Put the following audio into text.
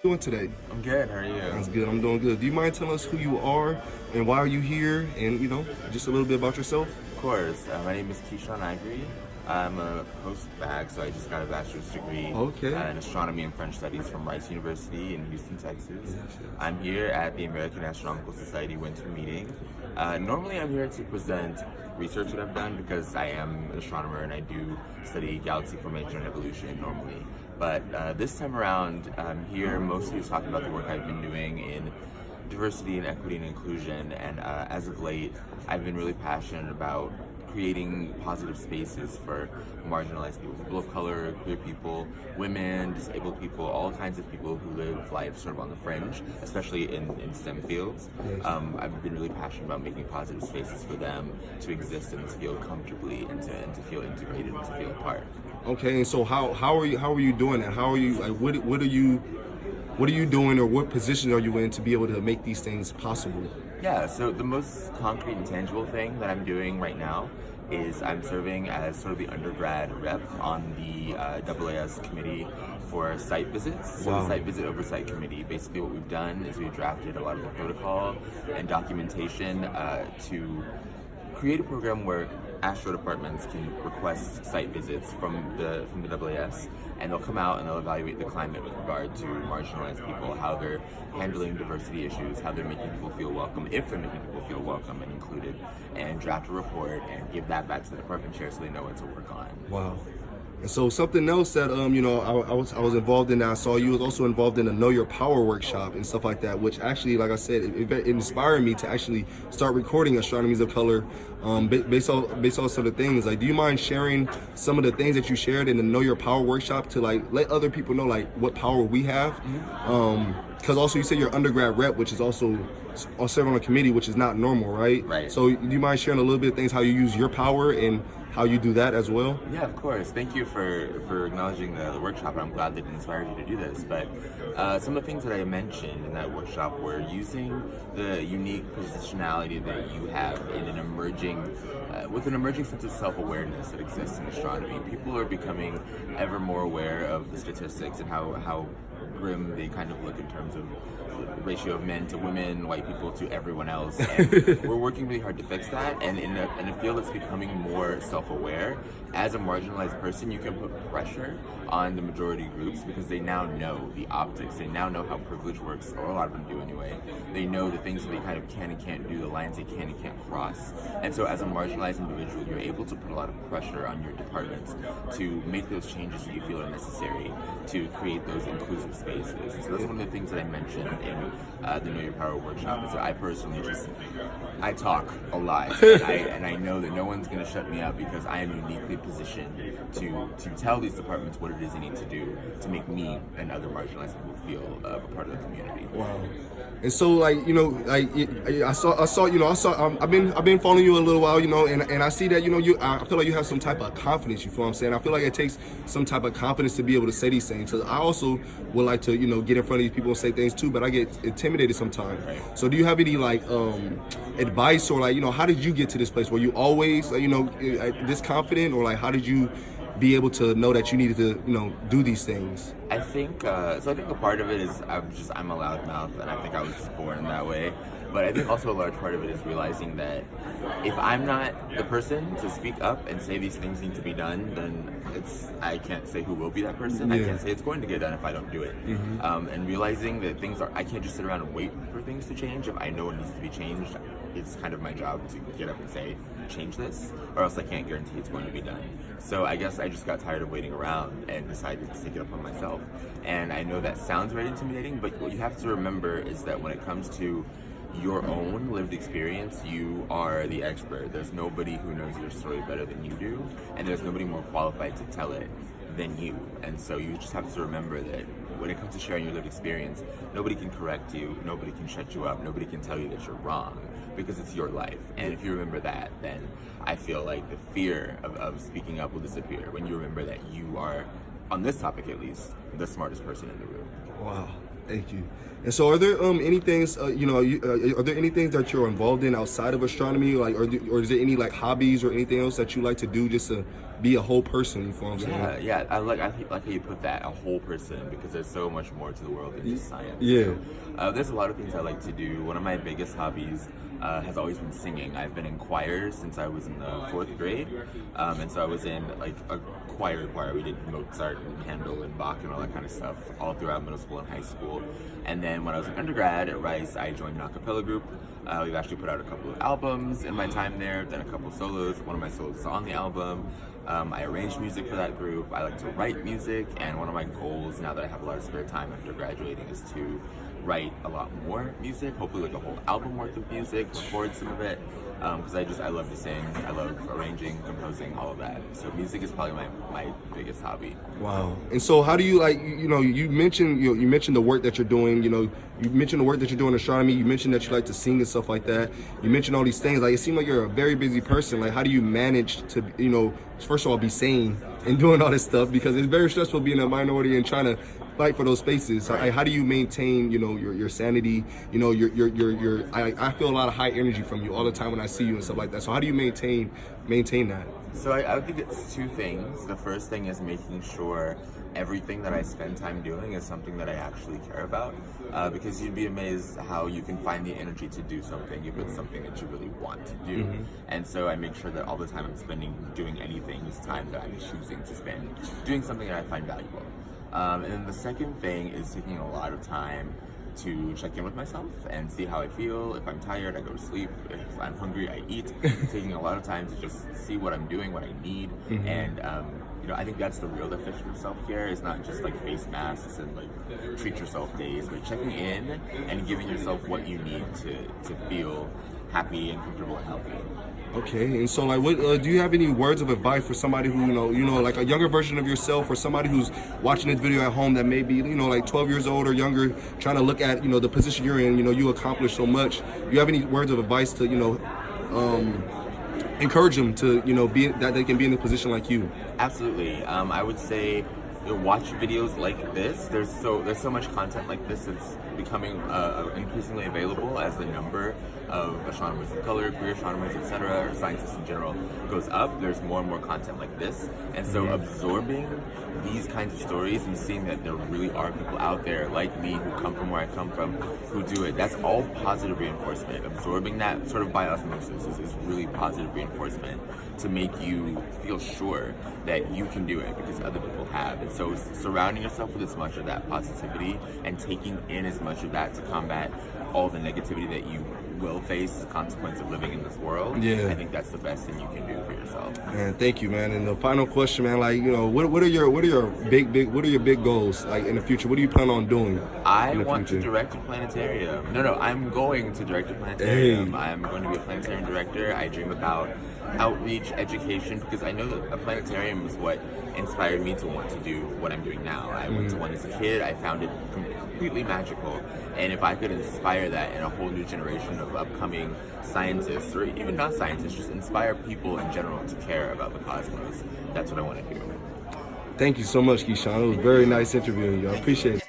Doing today? I'm good. How are you? That's good. I'm doing good. Do you mind telling us who you are and why are you here, and just a little bit about yourself? Of course. My name is Keshawn Ivory. I'm a post-bac, so I just got a bachelor's degree Okay. in astronomy and French studies from Rice University in Houston, Texas. Yes. I'm here at the American Astronomical Society Winter Meeting. Normally I'm here to present research that I've done because I am an astronomer and I do study galaxy formation and evolution normally. But this time around, I'm here mostly to talk about the work I've been doing in diversity and equity and inclusion. And as of late, I've been really passionate about creating positive spaces for marginalized people, people of color, queer people, women, disabled people, all kinds of people who live life sort of on the fringe, especially in STEM fields. I've been really passionate about making positive spaces for them to exist in this field comfortably and to feel integrated and to feel a part. Okay, and so how are you doing that? How are you, like, what are you doing, or what position are you in to be able to make these things possible? Yeah, so the most concrete and tangible thing that I'm doing right now is I'm serving as sort of the undergrad rep on the AAS committee for site visits. So Wow. the Site Visit Oversight Committee, basically what we've done is we've drafted a lot of the protocol and documentation to create a program where astro departments can request site visits from the AAS, and they'll come out and they'll evaluate the climate with regard to marginalized people, how they're handling diversity issues, how they're making people feel welcome, if they're making people feel welcome and included, and draft a report and give that back to the department chair so they know what to work on. Wow. And so something else that I was involved in, that I saw you was also involved in a Know Your Power workshop and stuff like that, which actually, like I said, it inspired me to actually start recording astronomies of color, based on sort of things. Like, do you mind sharing some of the things that you shared in the Know Your Power workshop to like let other people know like what power we have? Because also you said you're undergrad rep, which is also serving on a committee, which is not normal, right? Right. So do you mind sharing a little bit of things, how you use your power and how you do that as well? Yeah, of course. Thank you for acknowledging the workshop. I'm glad that it inspired you to do this. But some of the things that I mentioned in that workshop were using the unique positionality that you have in an emerging, with an emerging sense of self-awareness that exists in astronomy. People are becoming ever more aware of the statistics and how grim they kind of look in terms of the ratio of men to women, white people to everyone else. And we're working really hard to fix that. And in a field that's becoming more self-aware, as a marginalized person, you can put pressure on the majority groups because they now know the optics. They now know how privilege works, or a lot of them do anyway. They know the things that they kind of can and can't do, the lines they can and can't cross. And so as a marginalized individual, you're able to put a lot of pressure on your departments to make those changes that you feel are necessary to create those inclusive spaces. And so that's one of the things that I mentioned in the Know Your Power workshop, is that I personally I talk a lot, and I know that no one's going to shut me up because I am uniquely positioned to tell these departments what it is they need to do to make me and other marginalized people feel a part of the community. Wow. And so, like, I've been following you a little while, and I see that, I feel like you have some type of confidence, you feel what I'm saying? I feel like it takes some type of confidence to be able to say these things. So I also would like to, get in front of these people and say things too, but I get intimidated sometimes. Right. So do you have any, like, advice, or, like, how did you get to this place? Were you always, this confident, or, like, how did you be able to know that you needed to, do these things? I think so. I think a part of it is I'm a loudmouth, and I think I was just born in that way. But I think also a large part of it is realizing that if I'm not the person to speak up and say these things need to be done, then I can't say who will be that person. Yeah. I can't say it's going to get done if I don't do it. And realizing that I can't just sit around and wait for things to change. If I know it needs to be changed, it's kind of my job to get up and say, change this, or else I can't guarantee it's going to be done. So I guess I just got tired of waiting around and decided to take it up on myself. And I know that sounds very intimidating, but what you have to remember is that when it comes to your own lived experience, you are the expert. There's nobody who knows your story better than you do, and there's nobody more qualified to tell it than you. And so you just have to remember that when it comes to sharing your lived experience, nobody can correct you, nobody can shut you up, nobody can tell you that you're wrong, because it's your life. And if you remember that, then I feel like the fear of speaking up will disappear when you remember that you are, on this topic at least, the smartest person in the room. Wow. Thank you. And so, are there any things are there any things that you're involved in outside of astronomy, like, or is there any like hobbies or anything else that you like to do just to be a whole person? You feel what I'm saying? Yeah. I like how you put that, a whole person, because there's so much more to the world than just science. Yeah. So, there's a lot of things I like to do. One of my biggest hobbies has always been singing. I've been in choir since I was in the 4th grade, and so I was in like a choir. We did Mozart and Handel and Bach and all that kind of stuff all throughout middle school and high school. And then when I was an undergrad at Rice, I joined an a cappella group. We've actually put out a couple of albums in my time there, then a couple of solos. One of my solos is on the album. I arrange music for that group. I like to write music, and one of my goals now that I have a lot of spare time after graduating is to write a lot more music, hopefully like a whole album worth of music, record some of it, because I love to sing, I love arranging, composing, all of that. So music is probably my biggest hobby. Wow. And so how do you you mentioned the work that you're doing, you mentioned the work that you're doing in astronomy, you mentioned that you like to sing and stuff like that, you mentioned all these things, like it seems like you're a very busy person. Like, how do you manage to, first of all, be sane and doing all this stuff, because it's very stressful being a minority and trying to fight for those spaces. Right. How do you maintain, your sanity? I feel a lot of high energy from you all the time when I see you and stuff like that. So how do you maintain that? So I think it's two things. The first thing is making sure everything that I spend time doing is something that I actually care about, because you'd be amazed how you can find the energy to do something if it's something that you really want to do. Mm-hmm. And so I make sure that all the time I'm spending doing anything is time that I'm choosing to spend doing something that I find valuable. And then the second thing is taking a lot of time to check in with myself and see how I feel. If I'm tired, I go to sleep. If I'm hungry, I eat. Taking a lot of time to just see what I'm doing, what I need. Mm-hmm. And I think that's the real definition of self-care. Is not just like face masks and like treat yourself days, but checking in and giving yourself what you need to feel happy and comfortable and healthy. Okay, and so like, what do you have any words of advice for somebody who like a younger version of yourself, or somebody who's watching this video at home that may be like 12 years old or younger, trying to look at the position you're in? You accomplished so much. Do you have any words of advice to encourage them to be that they can be in a position like you? Absolutely. I would say watch videos like this. There's so much content like this that's becoming increasingly available as the number of astronomers of color, queer astronomers, etc., or scientists in general goes up. There's more and more content like this, and so absorbing these kinds of stories and seeing that there really are people out there like me who come from where I come from who do it, that's all positive reinforcement. Absorbing that sort of by osmosis is really positive reinforcement to make you feel sure that you can do it because other people have. And so surrounding yourself with as much of that positivity and taking in as much of that to combat all the negativity that you will face as a consequence of living in this world. I think that's the best thing you can do for yourself. Man, thank you, man. And the final question, man, like, what are your big goals, like, in the future? What do you plan on doing? I want to direct a planetarium. No, I'm going to direct a planetarium. I'm going to be a planetarium director. I dream about outreach, education, because I know that a planetarium is what inspired me to want to do what I'm doing now. I went to one as a kid. I found it completely magical, and if I could inspire that in a whole new generation of upcoming scientists, or even not scientists, just inspire people in general to care about the cosmos, that's what I want to do. Thank you so much, Keshawn. It was very nice interviewing you. I appreciate it.